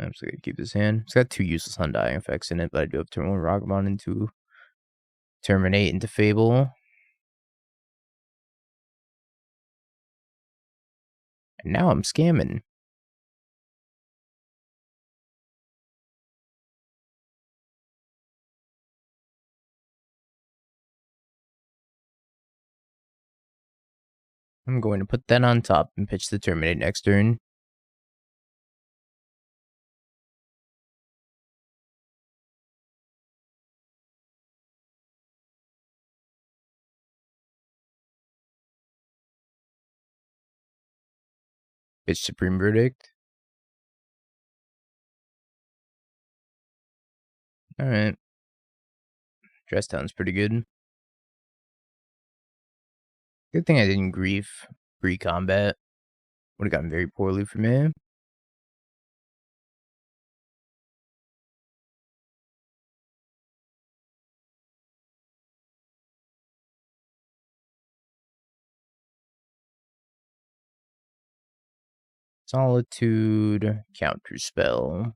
I'm just gonna keep this hand. It's got 2 useless Undying effects in it, but I do have turn 1 Ragavan into Terminate into Fable. And now I'm scamming. I'm going to put that on top and pitch the Terminate next turn. Pitch Supreme Verdict. Alright. Dress Town's pretty good. Good thing I didn't grief pre-combat. Would have gotten very poorly for me. Solitude, Counterspell.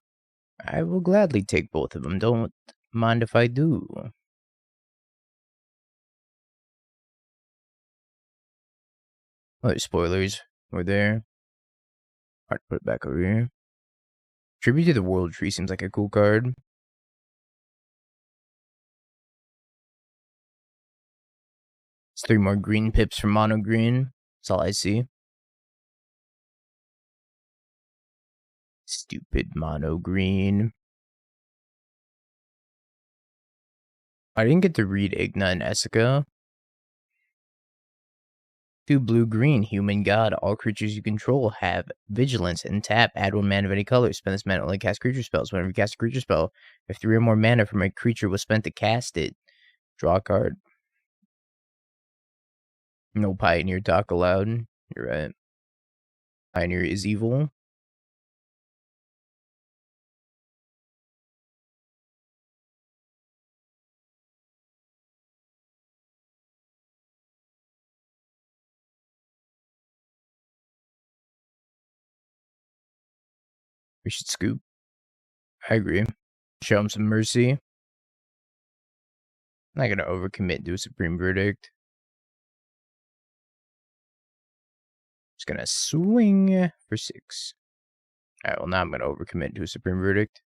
I will gladly take both of them. Don't mind if I do. Oh, there's spoilers. We're there. Alright, put it back over here. Tribute to the World Tree seems like a cool card. It's 3 more green pips for mono green. That's all I see. Stupid mono green. I didn't get to read Igna and Essica. 2 blue-green, human god. All creatures you control have vigilance and tap. Add 1 mana of any color. Spend this mana to only cast creature spells. Whenever you cast a creature spell, if 3 or more mana from a creature was spent to cast it, draw a card. No Pioneer talk allowed. You're right. Pioneer is evil. We should scoop. I agree. Show him some mercy. I'm not going to overcommit to a Supreme Verdict. Just going to swing for 6. Alright, well now I'm going to overcommit to a Supreme Verdict.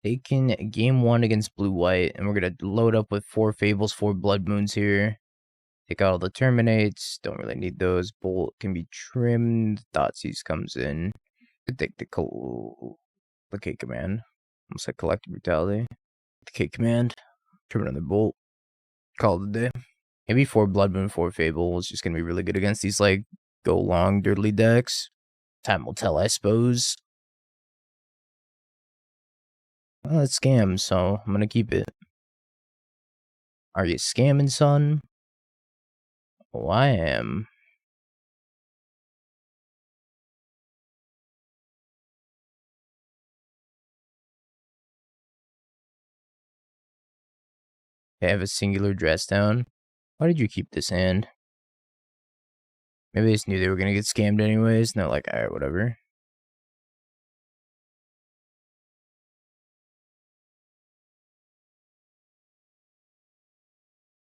Taking game 1 against blue-white, and we're going to load up with 4 Fables, 4 Blood Moons here. Take out all the Terminates. Don't really need those. Bolt can be trimmed. Thoughtseize comes in. Take the K command. Almost like Collective Brutality. The K command. Trim another Bolt. Call it a day. Maybe 4 Blood Moon, 4 Fable is just going to be really good against these, like, go long, dirtly decks. Time will tell, I suppose. Well, it's scam, so I'm gonna keep it. Are you scamming, son? Oh, I am. I have a singular dress down. Why did you keep this hand? Maybe they just knew they were gonna get scammed anyways, and they're like, alright, whatever.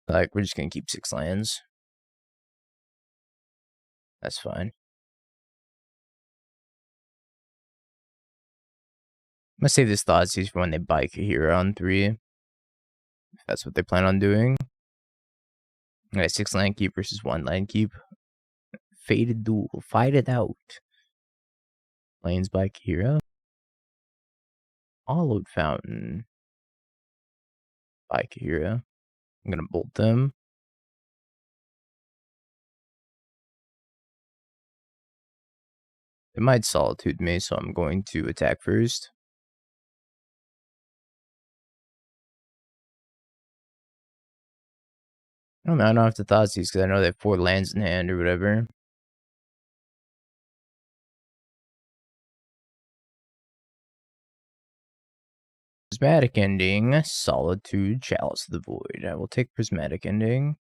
Like, we're just gonna keep 6 lands. That's fine. I'm gonna save this Thoughtseize for when they buy Kahira on 3. If that's what they plan on doing. I got 6 land keep versus 1 land keep. Fated duel. Fight it out. Lanes by Kahira. Hollowed Fountain. By Kahira. I'm gonna bolt them. It might Solitude me, so I'm going to attack first. I don't have to Thoughtseize because I know they have 4 lands in hand or whatever. Prismatic Ending, Solitude, Chalice of the Void. I will take Prismatic Ending.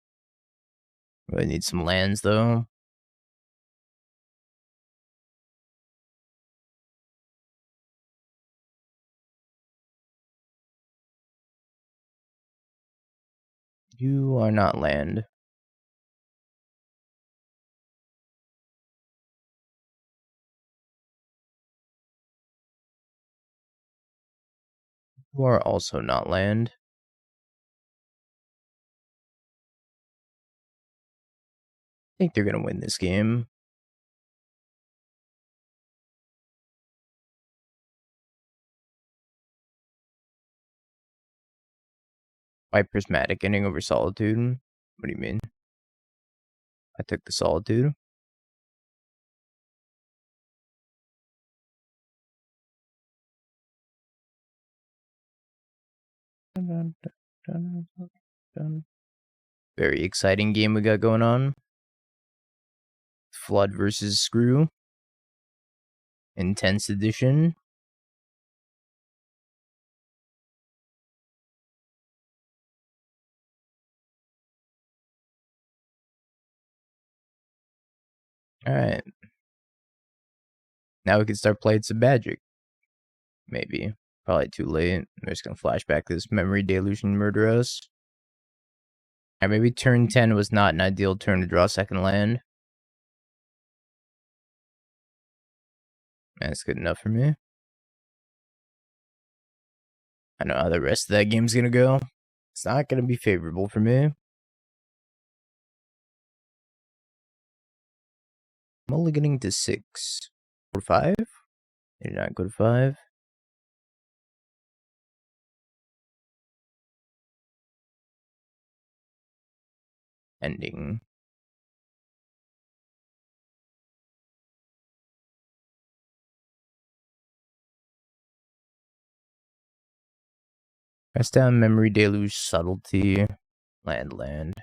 Really need some lands, though. You are not land. You are also not land. I think they're gonna win this game. Why Prismatic Ending over Solitude? What do you mean? I took the Solitude. Very exciting game we got going on. Flood versus Screw. Intense Edition. Alright. Now we can start playing some Magic. Maybe. Probably too late. I'm just gonna flashback this Memory Deluge and murder us. Alright, maybe turn 10 was not an ideal turn to draw second land. That's good enough for me. I know how the rest of that game's gonna go. It's not gonna be favorable for me. Mulliganing to 6. Or 5? Did not go to 5. Ending. Press down Memory Deluge, Subtlety, land.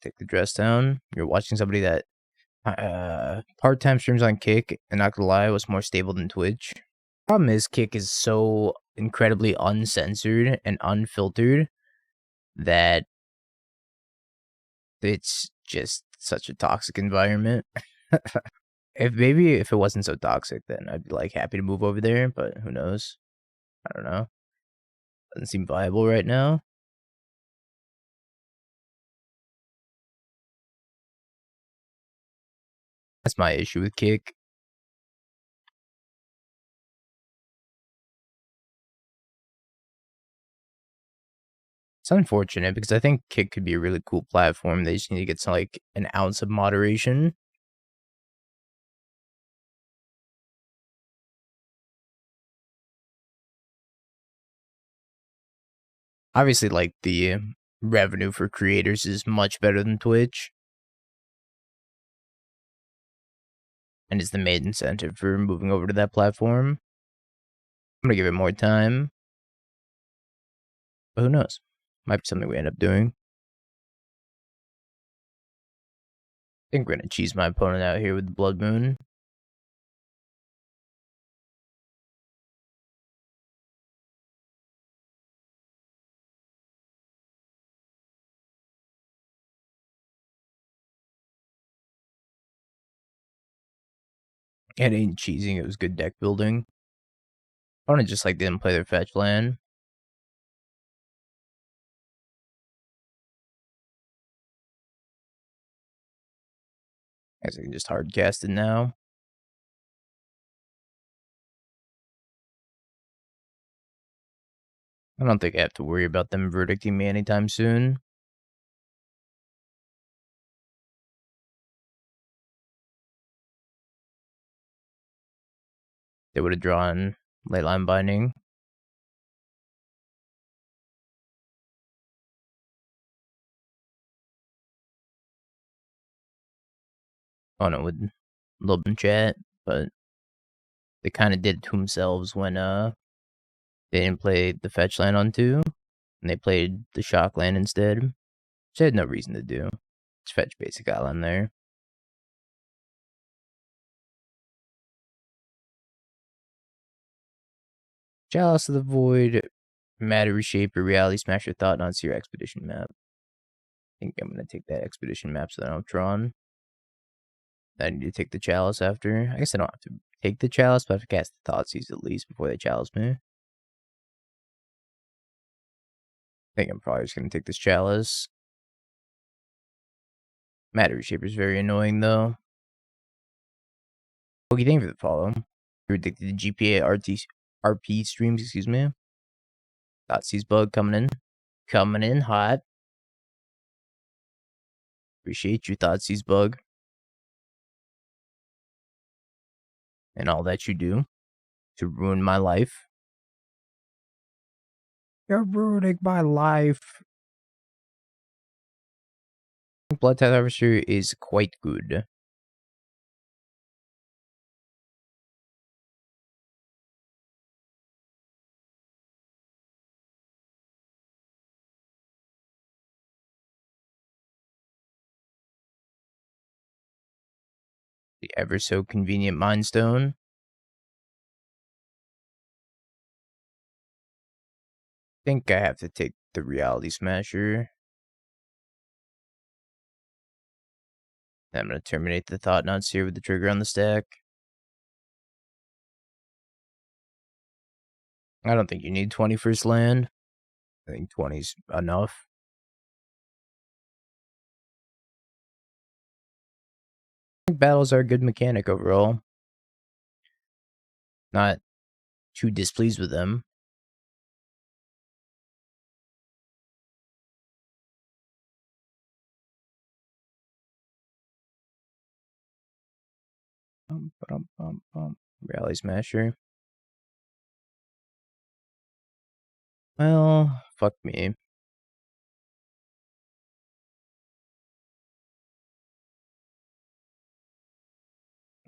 Take the dress down. You're watching somebody that part-time streams on Kick, and not gonna lie, was more stable than Twitch. Problem is, Kick is so incredibly uncensored and unfiltered that it's just such a toxic environment. If it wasn't so toxic, then I'd be like happy to move over there, but who knows? I don't know. Doesn't seem viable right now. That's my issue with Kick. It's unfortunate because I think Kick could be a really cool platform. They just need to get some, like, an ounce of moderation. Obviously, like, the revenue for creators is much better than Twitch. And is the main incentive for moving over to that platform. I'm gonna give it more time. But who knows? Might be something we end up doing. I think we're gonna cheese my opponent out here with the Blood Moon. It ain't cheesing, it was good deck building. Opponent just like didn't play their fetch land. I guess I can just hard cast it now. I don't think I have to worry about them verdicting me anytime soon. They would have drawn Leyline Binding. Oh no, with Lobin chat, but they kind of did it to themselves when they didn't play the fetch land on 2, and they played the shock land instead, which they had no reason to do. Just fetch basic island there. Chalice of the Void, Matter Reshaper, Reality Smasher, Thought Seer, Expedition map. I think I'm going to take that Expedition map so that I don't draw on. I need to take the Chalice after. I guess I don't have to take the Chalice, but I have to cast the Thoughtseize at least before they Chalice me. I think I'm probably just going to take this Chalice. Matter Reshaper is very annoying, though. Okay, thank you for the follow. You're addicted to GPA RP streams, excuse me. Thoughtseize bug coming in. Coming in hot. Appreciate your Thoughtseize bug. And all that you do to ruin my life. You're ruining my life. Bloodtithe Harvester is quite good. The ever so convenient Mind Stone. I think I have to take the Reality Smasher. I'm going to terminate the Thought Seer with the trigger on the stack. I don't think you need 20 first land. I think 20's enough. I think battles are a good mechanic overall. Not too displeased with them. Rally Smasher. Well, fuck me.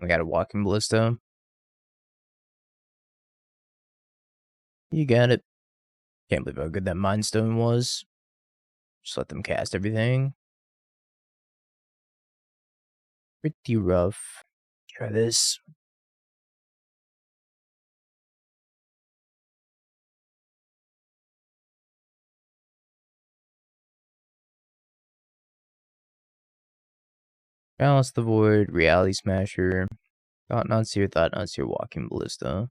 I got a Walking Ballista. You got it. Can't believe how good that Mind Stone was. Just let them cast everything. Pretty rough. Try this. Balance the Void, Reality Smasher. Thought Seer, Walking Ballista.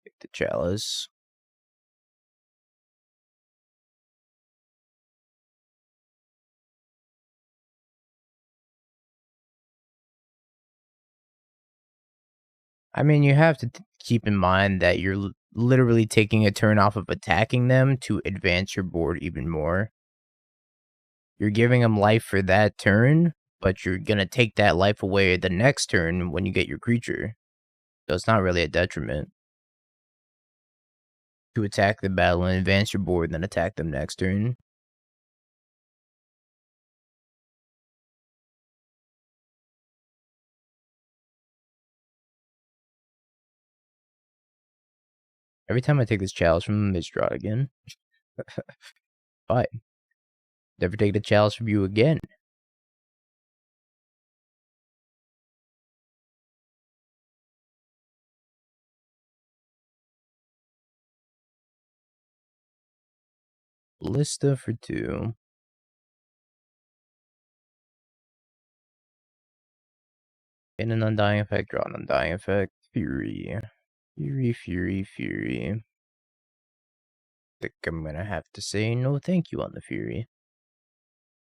Take the Chalice. I mean, you have to keep in mind that you're literally taking a turn off of attacking them to advance your board even more. You're giving them life for that turn, but you're going to take that life away the next turn when you get your creature. So it's not really a detriment to attack the battle and advance your board, then attack them next turn. Every time I take this Chalice from them, they just draw it again. Fine. Never take the Chalice from you again. Ballista for 2. In an Undying Effect, draw an Undying Effect. Fury. Fury. I think I'm gonna have to say no thank you on the Fury.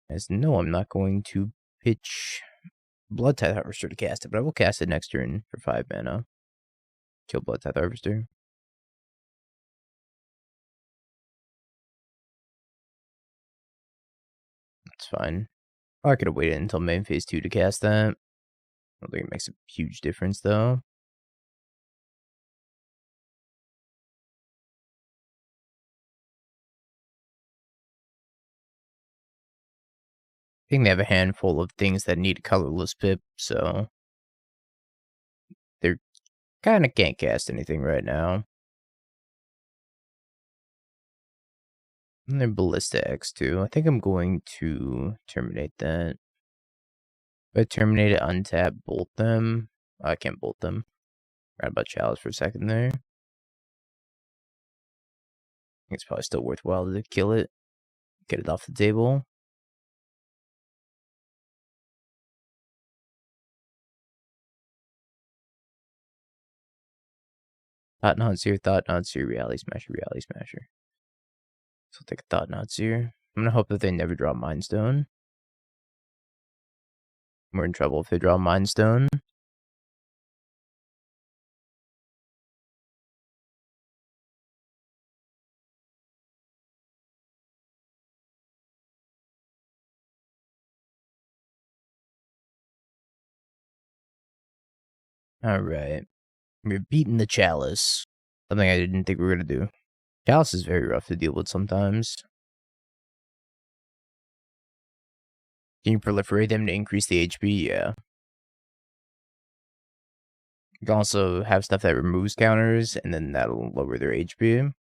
As no, I'm not going to pitch Bloodtithe Harvester to cast it, but I will cast it next turn for 5 mana. Kill Bloodtithe Harvester. That's fine. I could have waited until main phase 2 to cast that. I don't think it makes a huge difference though. I think they have a handful of things that need a colorless pip, so they're kind of can't cast anything right now. And they're Ballista X2. I think I'm going to terminate that. If I terminate it, untap, bolt them. I can't bolt them. Forgot about Chalice for a second there. It's probably still worthwhile to kill it, get it off the table. Thought-Knot Seer, Thought-Knot Seer, Reality Smasher, Reality Smasher. So I'll take a Thought-Knot Seer. I'm gonna hope that they never draw Mind Stone. We're in trouble if they draw Mind Stone. Alright. We're beating the Chalice. Something I didn't think we were gonna do. Chalice is very rough to deal with sometimes. Can you proliferate them to increase the HP? Yeah. You can also have stuff that removes counters, and then that'll lower their HP.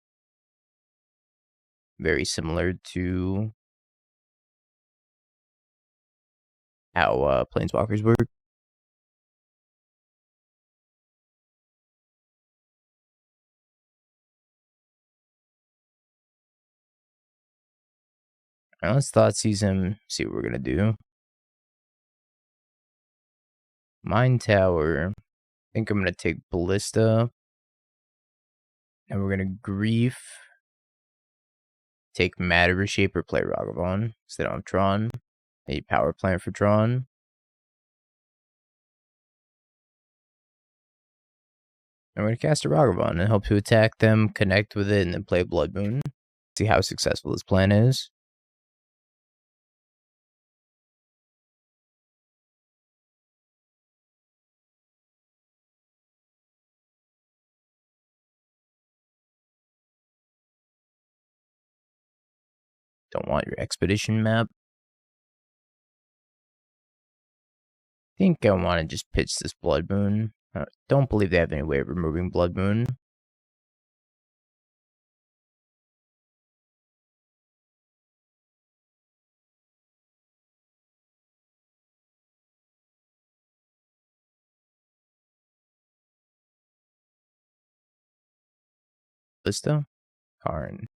Very similar to how Planeswalkers work. Alright, let's Thoughtseize him, see what we're gonna do. Mind Tower. I think I'm gonna take Ballista. And we're gonna Grief. Take Matter Reshaper, play Ragavan. Because they don't have Tron. They need Power Plant for Tron. I'm gonna cast a Ragavan and hope to attack them, connect with it, and then play Blood Moon. See how successful this plan is. Don't want your Expedition map. I think I want to just pitch this Blood Moon. I don't believe they have any way of removing Blood Moon. Ballista? Karn.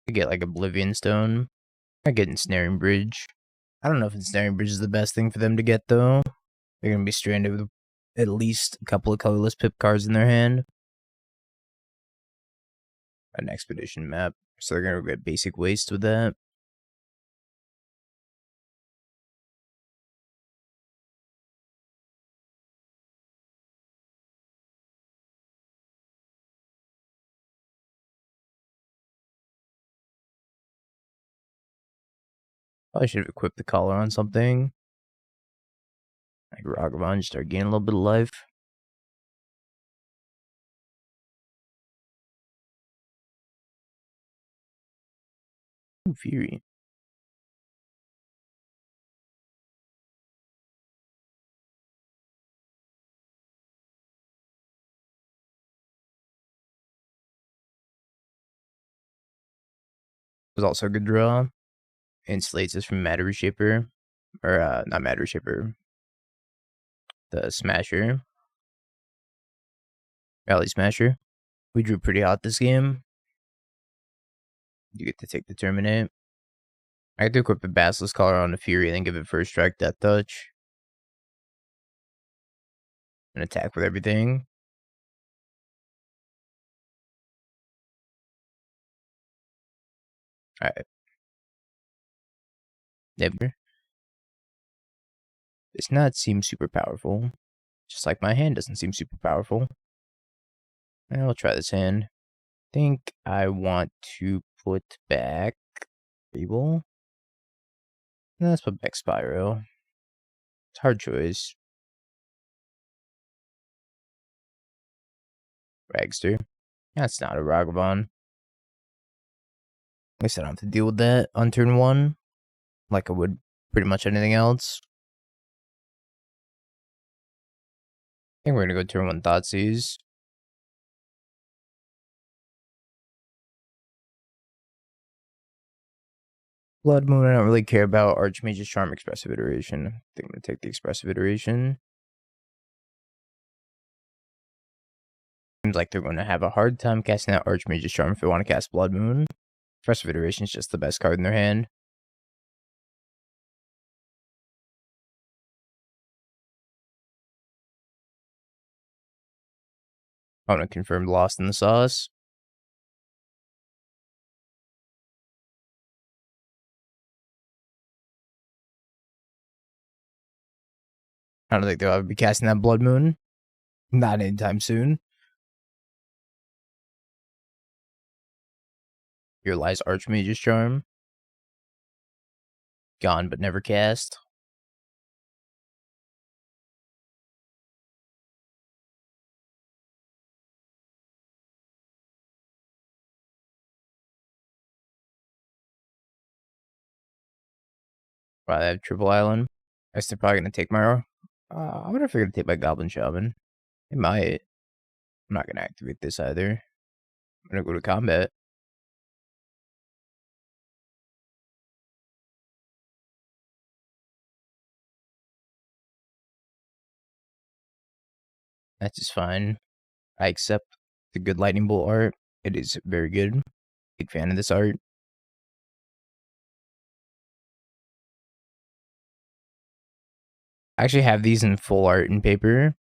I get like Oblivion Stone. I get Ensnaring Bridge. I don't know if Ensnaring Bridge is the best thing for them to get though. They're gonna be stranded with at least a couple of colorless pip cards in their hand. An Expedition map. So they're gonna get basic waste with that. Probably should have equipped the collar on something. Like Ragavan, just start gaining a little bit of life. Ooh, Fury. Was also a good draw. Insulates us from Matter Reshaper. Or, not Matter Reshaper. The Smasher. Rally Smasher. We drew pretty hot this game. You get to take the Terminate. I have to equip the Basilisk Collar on the Fury and then give it First Strike, Death Touch. And attack with everything. Alright. Never. Does not seem super powerful. Just like my hand doesn't seem super powerful. I'll try this hand. I think I want to put back Fable. No, let's put back Spyro. It's a hard choice. Ragster. That's not a Ragavan. At least I don't have to deal with that on turn 1. Like I would pretty much anything else. I think we're gonna go turn 1 Thoughtseize. Blood Moon, I don't really care about. Archmage's Charm, Expressive Iteration. I think I'm gonna take the Expressive Iteration. seems like they're going to have a hard time casting out Archmage's Charm if they want to cast Blood Moon. Expressive Iteration is just the best card in their hand. Opponent confirmed lost in the sauce. I don't think they'll ever be casting that Blood Moon. Not anytime soon. Here lies Archmage's Charm. Gone but never cast. Wow, they have Triple Island. I guess they're probably going to take my... I wonder if they're going to take my Goblin Shaman. They might. I'm not going to activate this either. I'm going to go to combat. That's just fine. I accept the good Lightning Bolt art. It is very good. Big fan of this art. I actually have these in full art and paper.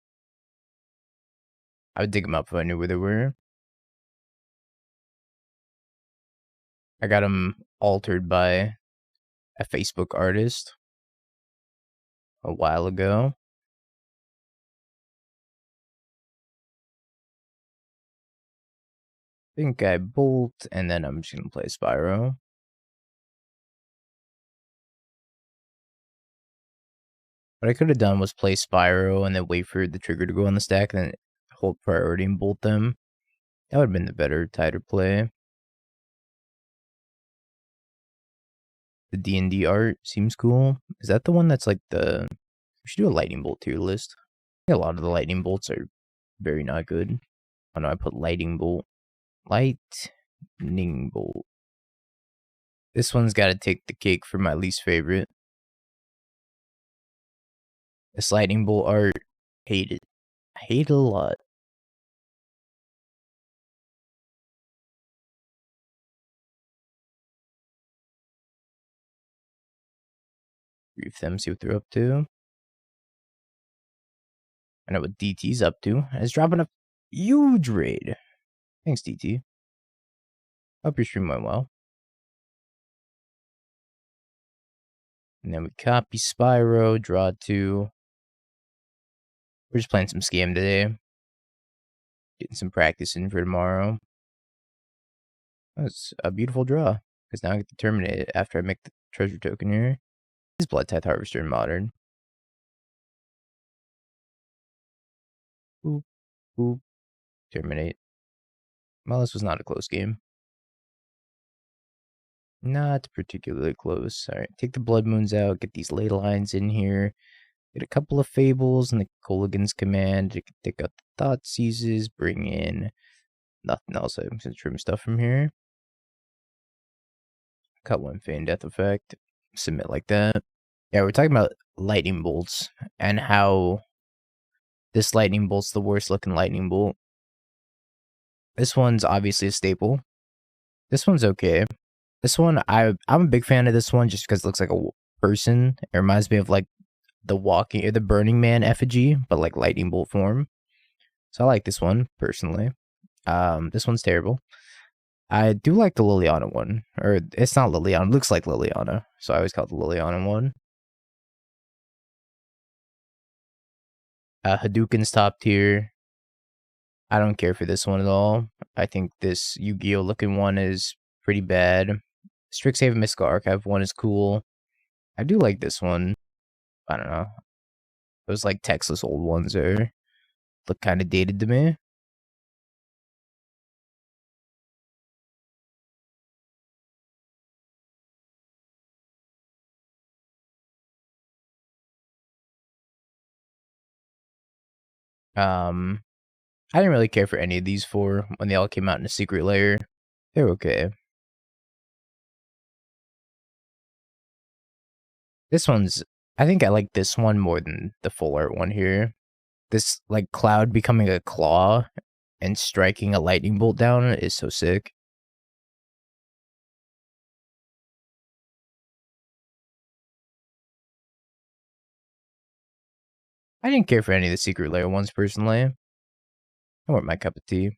I would dig them up if I knew where they were. I got them altered by a Facebook artist a while ago. I think I bolt, and then I'm just going to play Spyro. What I could have done was play Spyro and then wait for the trigger to go on the stack, and then hold priority and bolt them. That would have been the better, tighter play. The D&D art seems cool. Is that the one that's like the... We should do a lightning bolt tier list. I think a lot of the lightning bolts are very not good. Oh no, I put lightning bolt. Lightning bolt. This one's got to take the cake for my least favorite. This lightning bolt art, hate it. I hate it a lot. Brief them, see what they're up to. I know what DT's up to. It's dropping a huge raid. Thanks, DT. Hope your stream went well. And then we copy Spyro, draw 2. We're just playing some scam today. Getting some practice in for tomorrow. That's a beautiful draw. Because now I get to terminate it after I make the treasure token here. This is Bloodtithe Harvester in Modern. Boop, boop. Terminate. Well, this was not a close game. Not particularly close. Alright, take the Blood Moons out. Get these Leylines in here. Get a couple of Fables and the Kolaghan's Command. You can take out the Thoughtseizes. Bring in nothing else. I'm going to trim stuff from here. Cut one Feign Death effect. Submit like that. Yeah, we're talking about lightning bolts and how this lightning bolt's the worst looking lightning bolt. This one's obviously a staple. This one's okay. This one, I'm a big fan of this one just because it looks like a person. It reminds me of like the walking or the Burning Man effigy, but like lightning bolt form. So I like this one personally. This one's terrible. I do like the Liliana one, or it's not Liliana. It looks like Liliana, so I always call it the Liliana one. Hadouken's top tier. I don't care for this one at all. I think this Yu-Gi-Oh looking one is pretty bad. Strixhaven Mystical Archive one is cool. I do like this one. I don't know. Those like textless old ones are look kind of dated to me. I didn't really care for any of these four when they all came out in a secret layer. They're okay. This one's, I think I like this one more than the full art one here. This like cloud becoming a claw and striking a lightning bolt down is so sick. I didn't care for any of the secret layer ones personally. They weren't my cup of tea.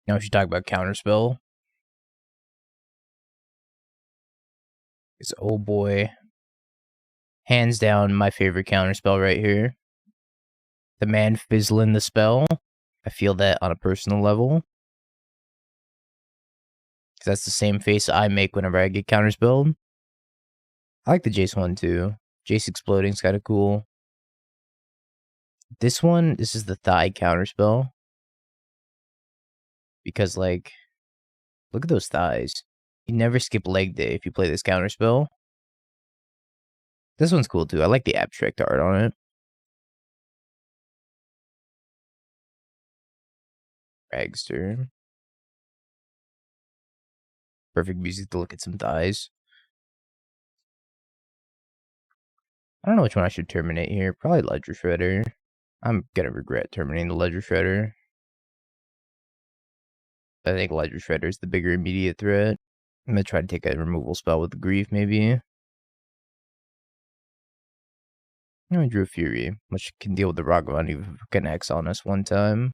Now we should talk about counterspell. It's oh boy. Hands down my favorite counterspell right here. The man fizzling the spell. I feel that on a personal level. Because that's the same face I make whenever I get counterspelled. I like the Jace one too. Jace exploding is kind of cool. This one, this is the thigh counterspell. Because, like, look at those thighs. You never skip leg day if you play this counterspell. This one's cool too. I like the abstract art on it. Dragster. Perfect music to look at some thighs. I don't know which one I should terminate here. Probably Ledger Shredder. I'm gonna regret terminating the Ledger Shredder. I think Ledger Shredder is the bigger immediate threat. I'm gonna try to take a removal spell with the Grief, maybe. I drew Fury, which can deal with the Ragavan even if it connects on us one time.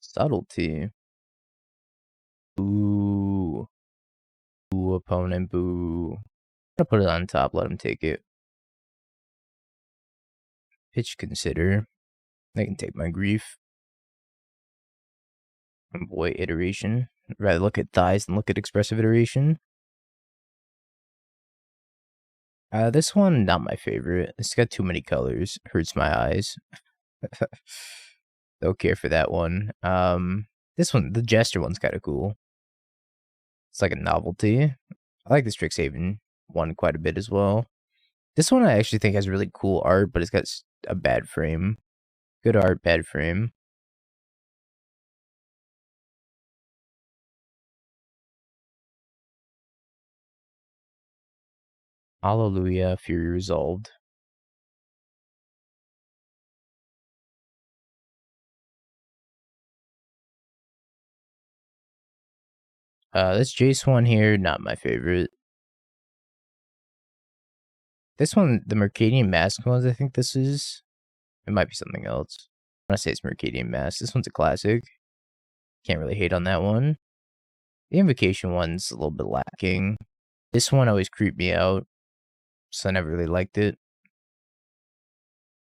Subtlety. Boo. Boo, opponent, boo. I'm gonna put it on top, let him take it. Pitch Consider. They can take my Grief. And boy, Iteration. I'd rather look at thighs than look at Expressive Iteration. This one, not my favorite. It's got too many colors. Hurts my eyes. Don't care for that one. This one, the Jester one's kind of cool. It's like a novelty. I like the Strixhaven one quite a bit as well. This one I actually think has really cool art, but it's got a bad frame. Good art, bad frame. Hallelujah, Fury Resolved. This Jace one here, not my favorite. This one, the Mercadian Mask ones, I think this is. It might be something else. When I say it's Mercadian Mask, this one's a classic. Can't really hate on that one. The Invocation one's a little bit lacking. This one always creeped me out, so I never really liked it.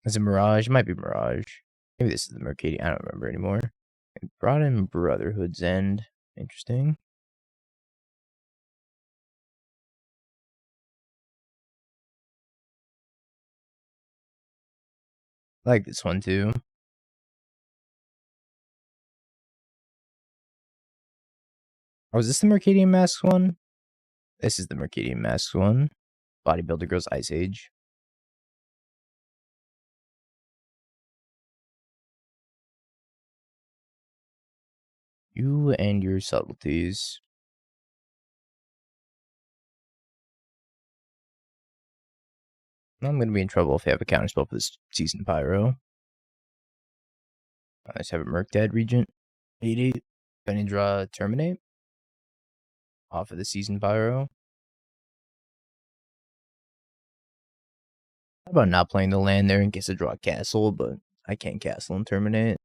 Is it Mirage? It might be Mirage. Maybe this is the Mercadian. I don't remember anymore. It brought in Brotherhood's End. Interesting. I like this one too. Oh, is this the Mercadian Masks one? This is the Mercadian Masks one. Bodybuilder Girls Ice Age. You and your subtleties. I'm going to be in trouble if I have a counterspell for this Seasoned Pyro. Let's have a Merc Dad Regent. 8-8. Gonna draw Terminate. Off of the Seasoned Pyro. How about not playing the land there in case I draw a castle, but I can't castle and Terminate.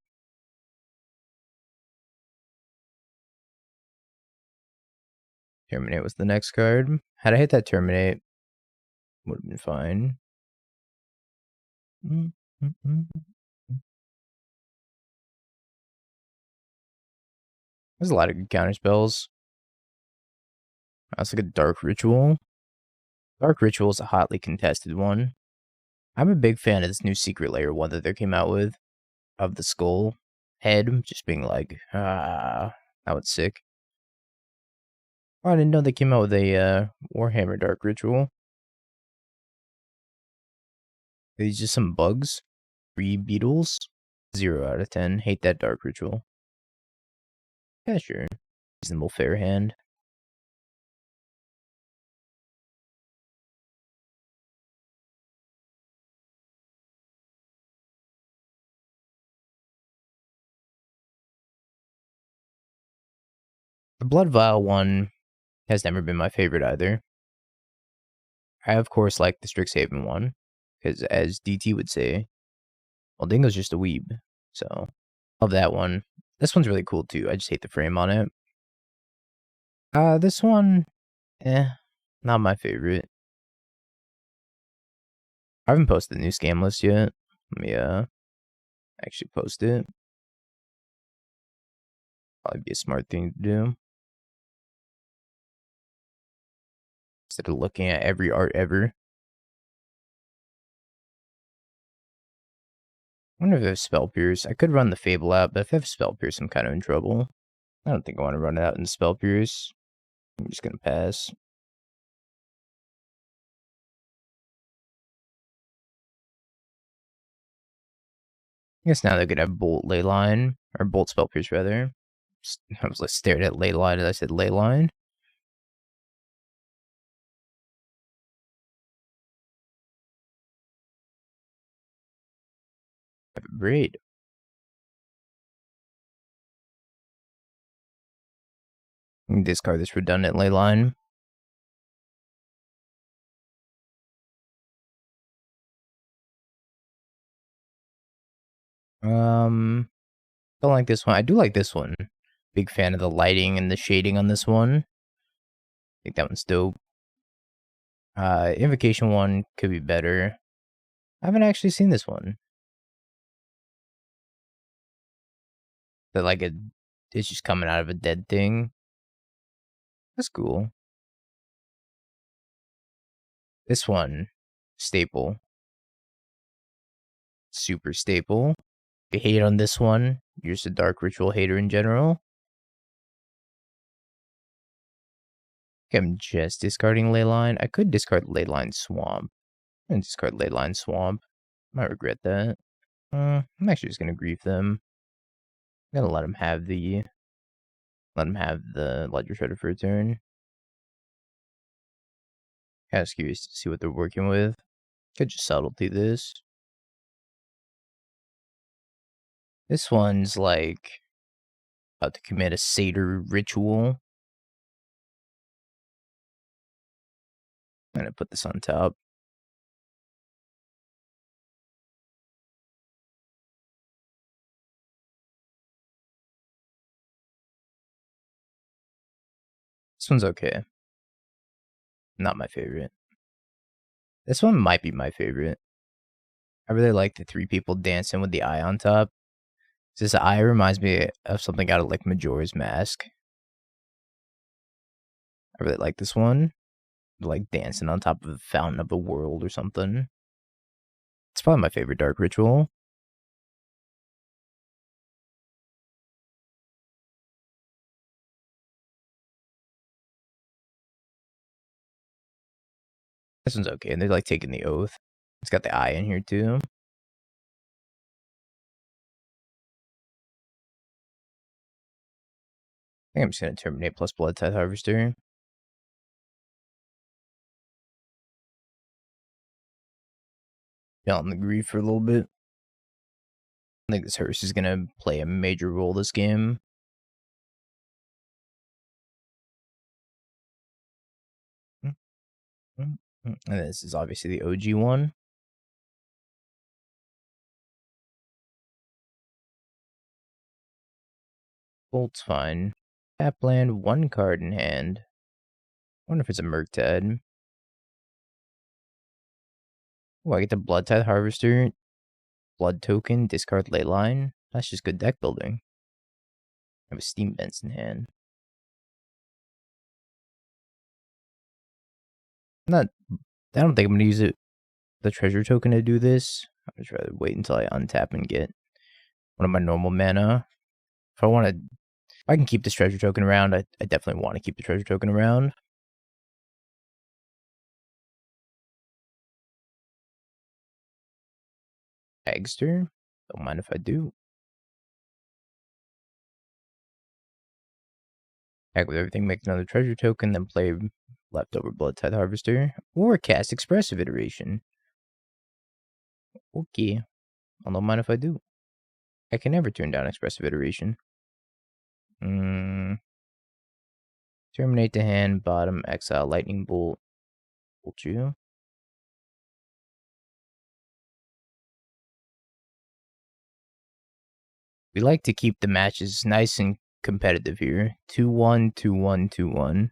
Terminate was the next card. Had I hit that Terminate, would have been fine. There's a lot of good counter spells. That's like a Dark Ritual. Dark Ritual is a hotly contested one. I'm a big fan of this new Secret Layer one that they came out with. Of the skull head, just being like, that was sick. Oh, I didn't know they came out with a Warhammer Dark Ritual. Are these just some bugs? 3 beetles. 0 out of 10. Hate that dark ritual. Yeah, sure. Reasonable fair hand. The Blood Vial one has never been my favorite either. I, of course, like the Strixhaven one, because as DT would say, well, Dingo's just a weeb, so love that one. This one's really cool too. I just hate the frame on it. This one, not my favorite. I haven't posted the new scam list yet. Let me actually post it. Probably be a smart thing to do. Instead of looking at every art ever. I wonder if I have Spell Pierce. I could run the Fable out, but if I have Spell Pierce, I'm kind of in trouble. I don't think I want to run it out in Spell Pierce. I'm just going to pass. I guess now they could have Bolt Leyline, or Bolt Spell Pierce rather. I was like stared at Leyline and I said Leyline. Have a braid. Discard this redundant Leyline. Don't like this one. I do like this one. Big fan of the lighting and the shading on this one. I think that one's dope. Invocation one could be better. I haven't actually seen this one. That like it's just coming out of a dead thing. That's cool. This one, staple. Super staple. If you hate on this one, you're just a dark ritual hater in general. I'm just discarding Leyline. I could discard Leyline Swamp. And discard Leyline Swamp. Might regret that. I'm actually just gonna grief them. I'm gonna let them have the Ledger Shredder for a turn. Kind of curious to see what they're working with. Could just subtlety this. This one's like about to commit a satyr ritual. I'm gonna put this on top. This one's okay. Not my favorite. This one might be my favorite. I really like the 3 people dancing with the eye on top. This eye reminds me of something out of like Majora's Mask. I really like this one. Like dancing on top of the Fountain of the World or something. It's probably my favorite dark ritual. This one's okay, and they're like taking the oath. It's got the eye in here too. I think I'm just gonna terminate plus Bloodtithe Harvester. Out in the grief for a little bit. I think this hearse is gonna play a major role this game. And this is obviously the OG one. Bolt's fine. Tap land, 1 card in hand. Wonder if it's a Murktide. Oh, I get the Bloodtithe Harvester. Blood token, discard Leyline. That's just good deck building. I have a Steam Vents in hand. I don't think I'm gonna use the treasure token to do this. I'm just rather wait until I untap and get one of my normal mana. If I can keep this treasure token around, I definitely want to keep the treasure token around. Hagster. Don't mind if I do. Back with everything, make another treasure token, then play leftover Bloodtithe Harvester, or cast Expressive Iteration. Okay. I don't mind if I do. I can never turn down Expressive Iteration. Terminate the hand, bottom, exile, lightning bolt. Bolt you. We like to keep the matches nice and competitive here. 2-1, 2-1, 2-1.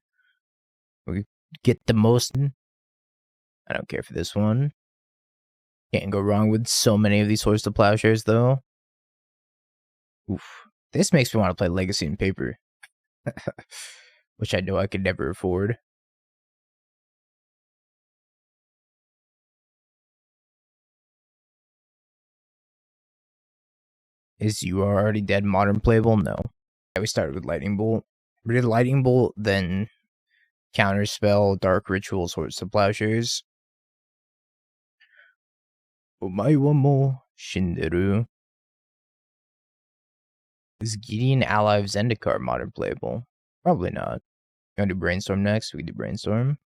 We get the most. I don't care for this one. Can't go wrong with so many of these Horse to Plowshares, though. Oof. This makes me want to play Legacy and Paper. Which I know I could never afford. Is You Are Already Dead modern playable? No. We started with Lightning Bolt. We did Lightning Bolt, then Counterspell, Dark Rituals, Horse to Plowshares. Omae wa mo shinderu. Is Gideon Ally of Zendikar modern playable? Probably not. You want to do Brainstorm next? We can do Brainstorm.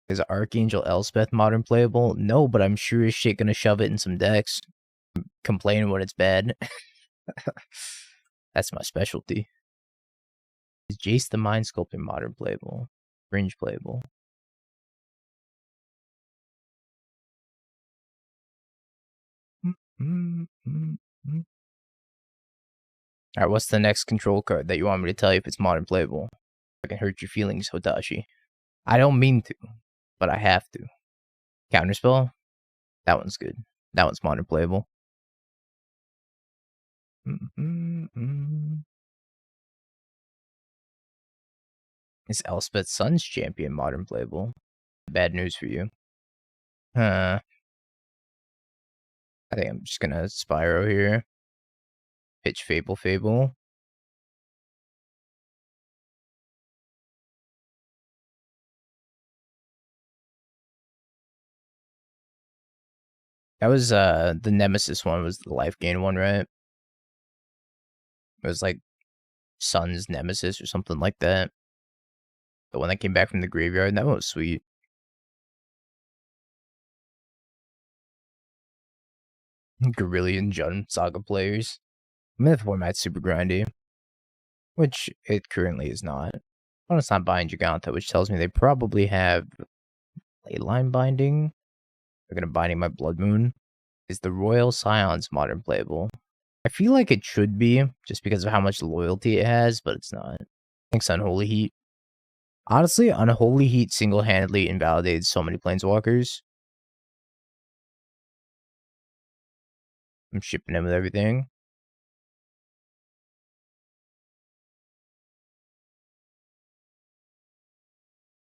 Is Archangel Elspeth modern playable? No, but I'm sure as shit gonna shove it in some decks. Complain when it's bad. That's my specialty. Is Jace the Mind Sculptor modern playable? Fringe playable. Alright, what's the next control card that you want me to tell you if it's modern playable? I can hurt your feelings, Hotashi. I don't mean to, but I have to. Counterspell? That one's good. That one's modern playable. Is Elspeth Sun's Champion modern playable? Bad news for you. I think I'm just gonna Spyro here. Pitch Fable. That was the Nemesis one was the life gain one, right? It was like Sun's Nemesis or something like that. The one that came back from the graveyard. That one was sweet. Guerrillian Jun Saga players. Myth format's super grindy. Which it currently is not. Well, it's not buying Giganta, which tells me they probably have Leyline binding. They're gonna binding my Blood Moon. Is the Royal Scions modern playable? I feel like it should be, just because of how much loyalty it has, but it's not. Thanks, Unholy Heat. Honestly, Unholy Heat single-handedly invalidated so many Planeswalkers. I'm shipping him with everything.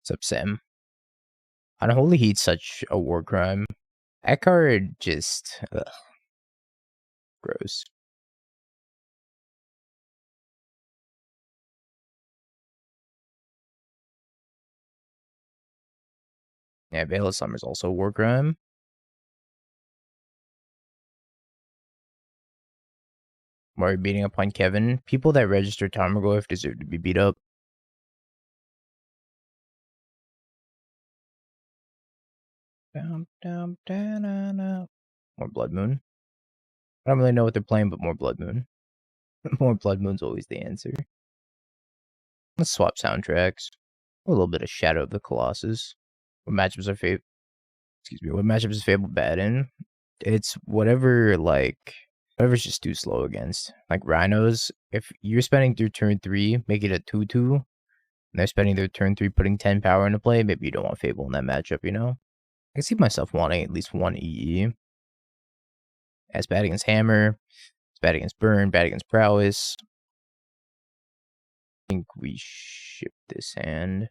What's up, Sam? Unholy Heat's such a war crime. That card just... ugh. Gross. Yeah, Veil of Summer's also a war crime. Murray beating up on Kevin. People that register Tarmogoyf deserve to be beat up. More Blood Moon. I don't really know what they're playing, but more Blood Moon. More Blood Moon's always the answer. Let's swap soundtracks. A little bit of Shadow of the Colossus. What matchups are Fable? Excuse me. What matchups is Fable bad in? It's whatever, like, whatever's just too slow against. Like Rhinos, if you're spending through turn 3, make it a 2-2. And they're spending their turn 3 putting 10 power into play, maybe you don't want Fable in that matchup, you know? I can see myself wanting at least one EE. As bad against Hammer, it's bad against Burn, bad against Prowess. I think we ship this hand.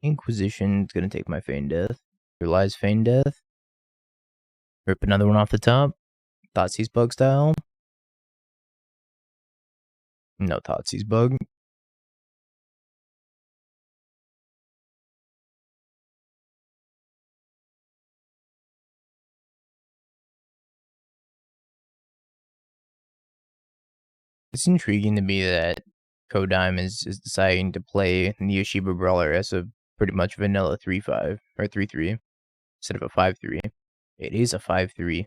Inquisition's gonna take my Feign Death. Realize Feign Death. Rip another one off the top. Thoughtseize bug style. No Thoughtseize bug. It's intriguing to me that Kodime is deciding to play Neoshiba Brawler as a pretty much vanilla 3-5 or 3-3 instead of a 5-3. It is a 5-3.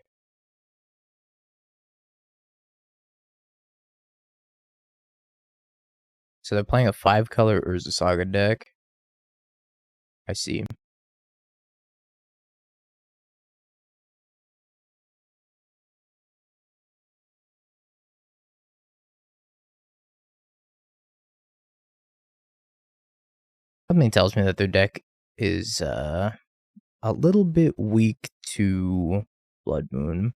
So they're playing a 5-color Urza Saga deck. I see. Something tells me that their deck is a little bit weak to Blood Moon,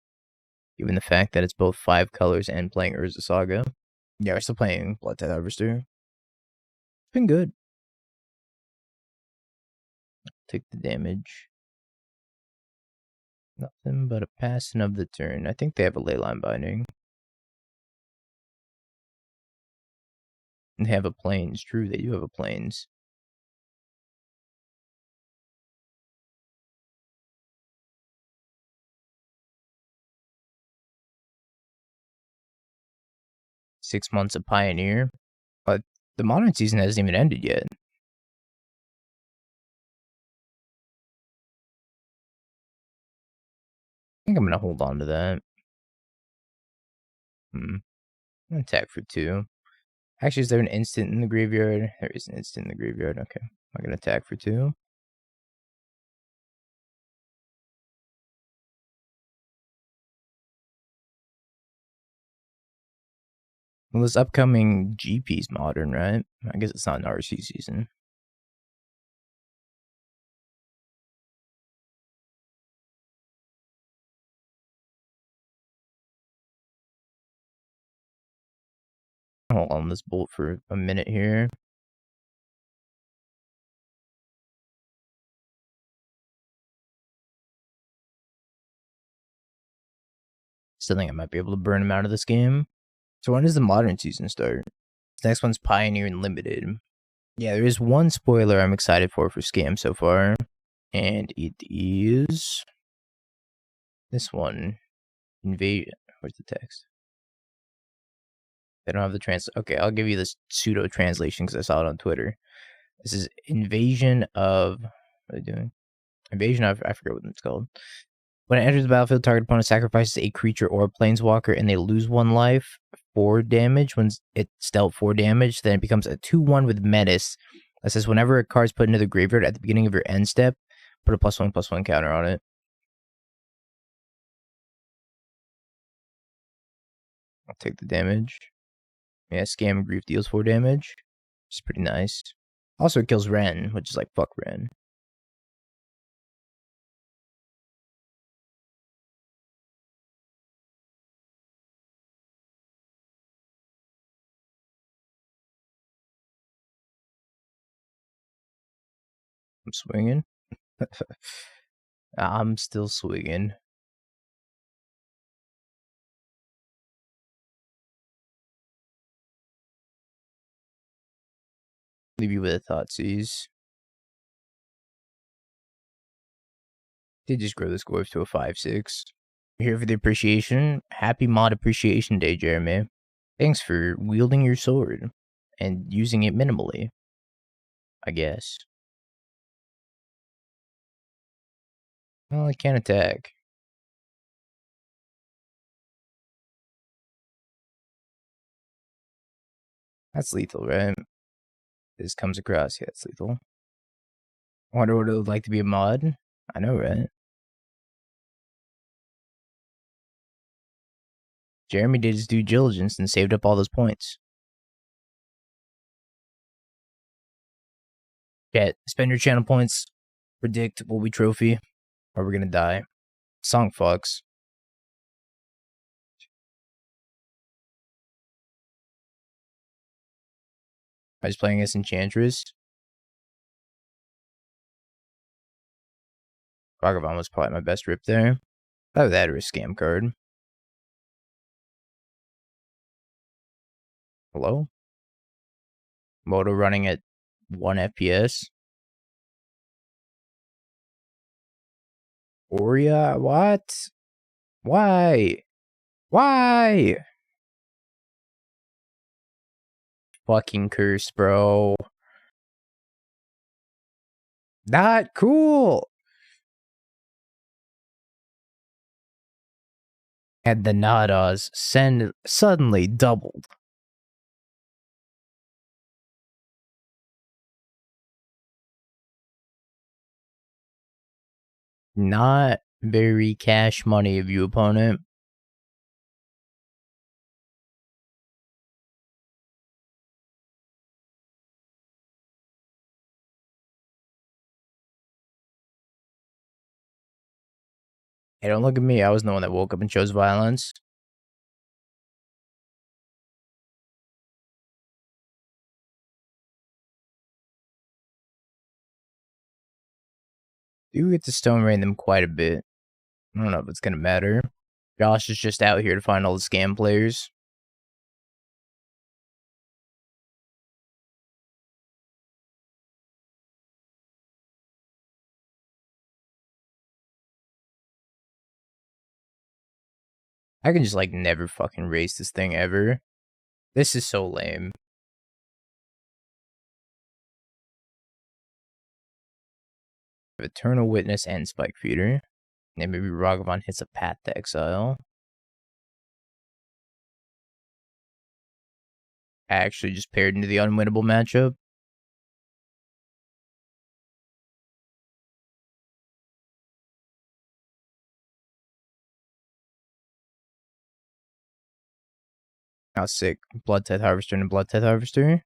given the fact that it's both 5 colors and playing Urza Saga. Yeah, we're still playing Bloodtithe Harvester. It's been good. Take the damage. Nothing but a passing of the turn. I think they have a Leyline binding. And they have a plains. True, they do have a plains. Six months of Pioneer. But the modern season hasn't even ended yet. I think I'm going to hold on to that. I'm going to attack for 2. Actually, is there an instant in the graveyard? There is an instant in the graveyard. Okay. I'm going to attack for 2. Well, this upcoming GP's modern, right? I guess it's not an RC season. Hold on this bolt for a minute here. Still think I might be able to burn him out of this game. So when does the modern season start? This next one's Pioneer and Limited. Yeah, there is one spoiler I'm excited for Scam so far. And it is this one. Invasion. Where's the text? They don't have the okay, I'll give you this pseudo translation because I saw it on Twitter. This is Invasion of... What are they doing? Invasion of... I forget what it's called. When it enters the battlefield, target opponent sacrifices a creature or a planeswalker and they lose 1 life, 4 damage. When it's dealt 4 damage, then it becomes a 2-1 with Menace. That says whenever a card is put into the graveyard at the beginning of your end step, put a +1/+1 counter on it. I'll take the damage. Yeah, Scam and Grief deals 4 damage, which is pretty nice. Also, it kills Ren, which is like, fuck Ren. I'm swinging. I'm still swinging. Leave you with a Thoughtseize. They just grow the scores to a 5-6. Here for the appreciation. Happy Mod Appreciation Day, Jeremy. Thanks for wielding your sword and using it minimally, I guess. Well, I can't attack. That's lethal, right? This comes across. Yeah, it's lethal. I wonder what it would like to be a mod. I know, right? Jeremy did his due diligence and saved up all those points. Chat, spend your channel points. Predict will we trophy, or we're gonna die. Song fucks. I was playing as Enchantress. Ragavan was probably my best rip there. Either that or a scam card. Hello? Moto running at 1 FPS. Oria? What? Why? Why? fucking curse, bro. Not cool. And the Nadas suddenly doubled. Not very cash money of you, opponent. Hey, don't look at me. I was the one that woke up and chose violence. Do get to stone rain them quite a bit. I don't know if it's gonna matter. Josh is just out here to find all the scam players. I can just, like, never fucking race this thing ever. This is so lame. Eternal Witness and Spike Feeder. And maybe Ragavan hits a Path to Exile. Actually just paired into the unwinnable matchup. How sick. Bloodtithe Harvester and Bloodtithe Harvester.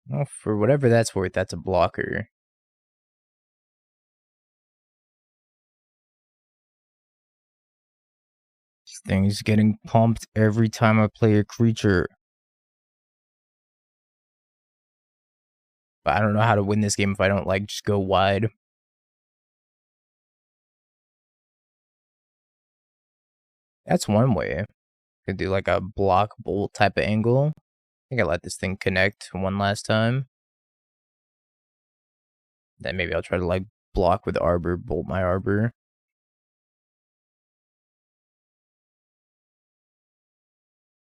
Well, for whatever that's worth, that's a blocker. This thing's getting pumped every time I play a creature. But I don't know how to win this game if I don't, like, just go wide. That's one way. Could do, like, a block bolt type of angle. I think I let this thing connect one last time. Then maybe I'll try to, like, block with Arbor, bolt my Arbor.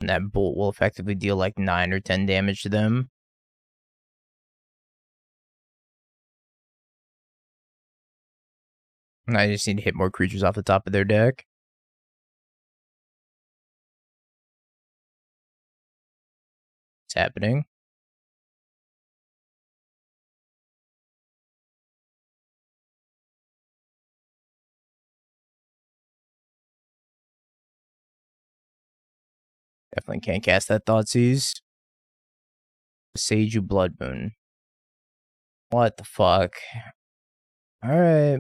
And that bolt will effectively deal, like, 9 or 10 damage to them. And I just need to hit more creatures off the top of their deck. It's happening. Definitely can't cast that Thoughtseize. Sage you Blood Moon. What the fuck? Alright.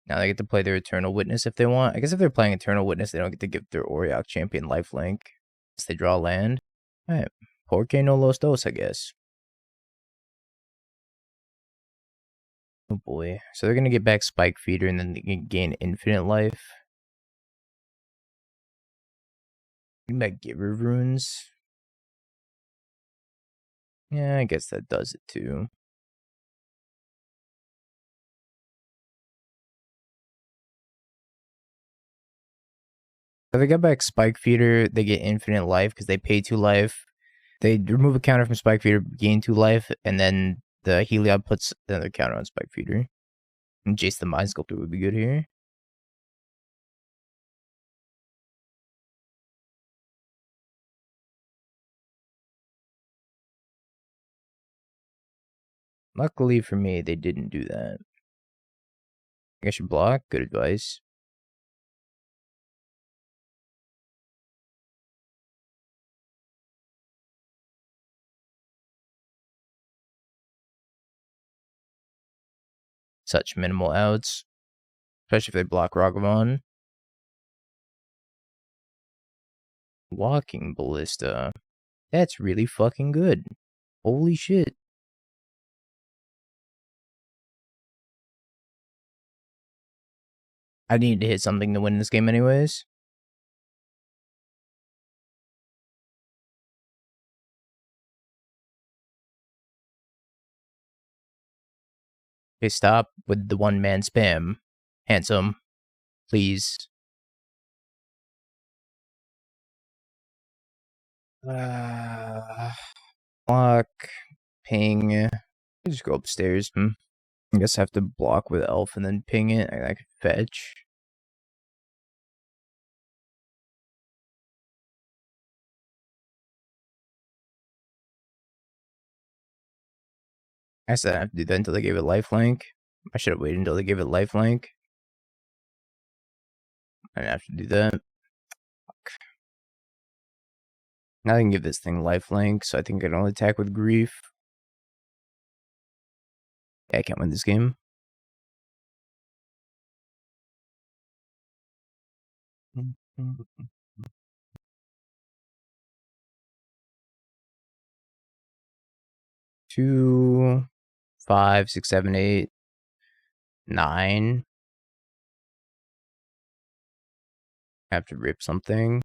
Now they get to play their Eternal Witness if they want. I guess if they're playing Eternal Witness, they don't get to give their Auriok Champion lifelink. Unless they draw land. Alright. Porque no los dos, I guess. Oh boy. So they're gonna get back Spike Feeder and then they can gain infinite life. Getting back Giver Runes. Yeah, I guess that does it too. If they get back Spike Feeder, they get infinite life because they pay 2 life. They remove a counter from Spike Feeder, gain 2 life, and then the Heliod puts another counter on Spike Feeder. And Jace the Mind Sculptor would be good here. Luckily for me, they didn't do that. I should block. Good advice. Such minimal outs. Especially if they block Ragavan. Walking Ballista. That's really fucking good. Holy shit. I need to hit something to win this game anyways. Okay, stop with the one-man spam. Handsome. Please. Block. Ping. Just go upstairs. I guess I have to block with elf and then ping it. I could fetch. I said I have to do that until they gave it lifelink. I should have waited until they gave it lifelink. I didn't have to do that. Fuck. Now I can give this thing lifelink, so I think I can only attack with grief. Yeah, I can't win this game. Two, 5, 6, 7, 8, 9. I have to rip something.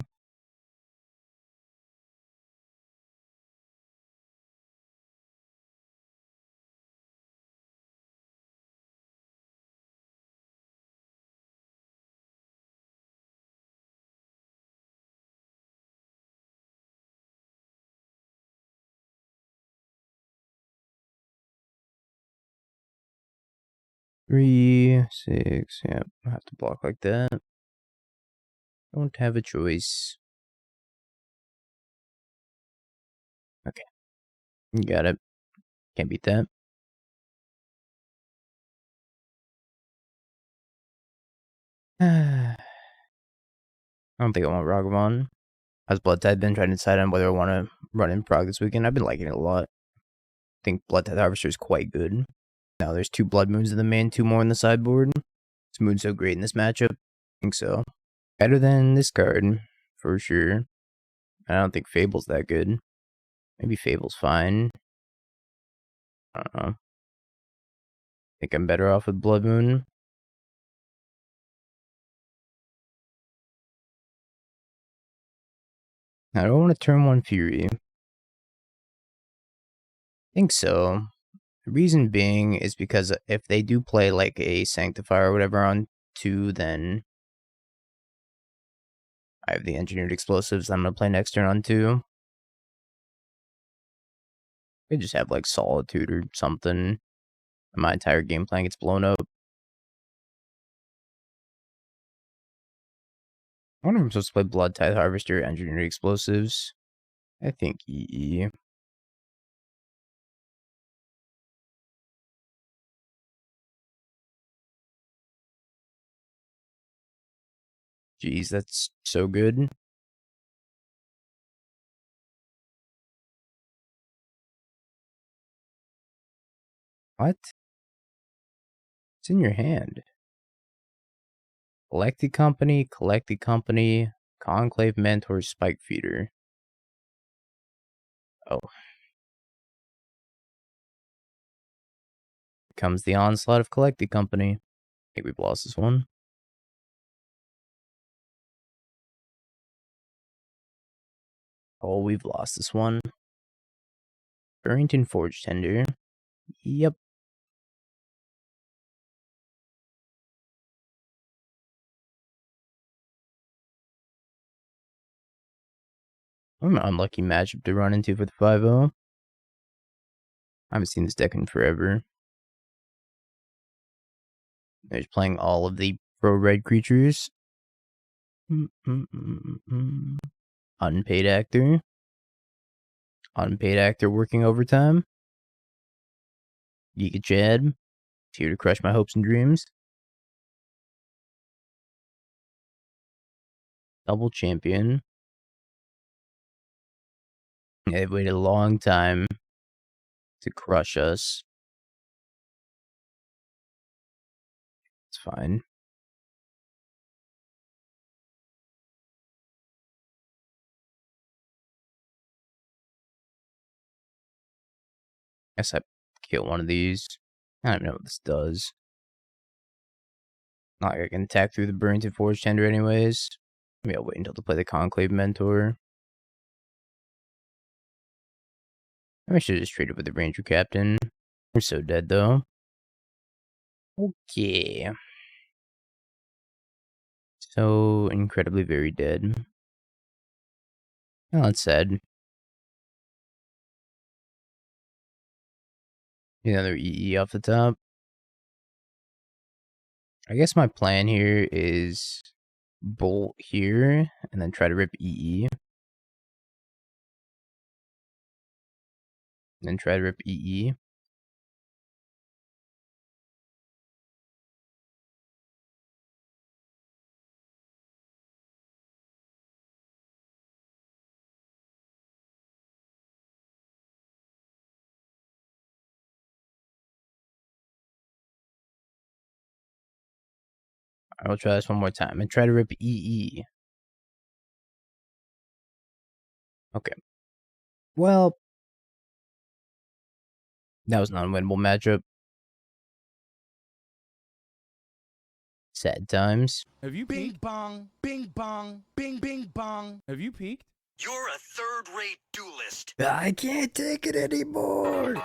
Three, 6. Yeah, I have to block like that. Don't have a choice. Okay. You got it. Can't beat that. I don't think I want Ragavan. As Bloodtithe been trying to decide on whether I want to run in prog this weekend. I've been liking it a lot. I think Bloodtithe Harvester is quite good. Now there's 2 Blood Moons in the main, 2 more in the sideboard. This moon's so great in this matchup. I think so. Better than this card, for sure. I don't think Fable's that good. Maybe Fable's fine. I don't know. I think I'm better off with Blood Moon. I don't want to turn 1 Fury. I think so. The reason being is because if they do play like a Sanctifier or whatever on 2, then I have the Engineered Explosives I'm going to play next turn on 2. They just have like Solitude or something. And my entire game plan gets blown up. I wonder if I'm supposed to play Bloodtithe Harvester, Engineered Explosives. I think EE. Jeez, that's so good. What? It's in your hand. Collected Company, Conclave Mentor, Spike Feeder. Oh. Here comes the onslaught of Collected Company. I think we've lost this one. Oh, we've lost this one. Burrington Forge Tender. Yep. I'm an unlucky matchup to run into for the 5-0. I haven't seen this deck in forever. There's playing all of the pro-red creatures. Unpaid actor. Unpaid actor working overtime. Giga Chad. Here to crush my hopes and dreams. Double champion. Yeah, they've waited a long time to crush us. It's fine. Guess I kill one of these. I don't even know what this does. Not like I can attack through the Burrington Forge Tender anyways. Maybe I'll wait until to play the Conclave Mentor. I should have just traded with the Ranger Captain. We're so dead though. Okay. So incredibly very dead. Oh, that's sad. Another EE off the top. I guess my plan here is bolt here and then try to rip EE. Then try to rip EE. I will try this one more time and try to rip EE. Okay. Well, that was not a winnable matchup. Sad times. Have you peaked? Bing bong, bing bong. Have you peaked? You're a third-rate duelist. I can't take it anymore.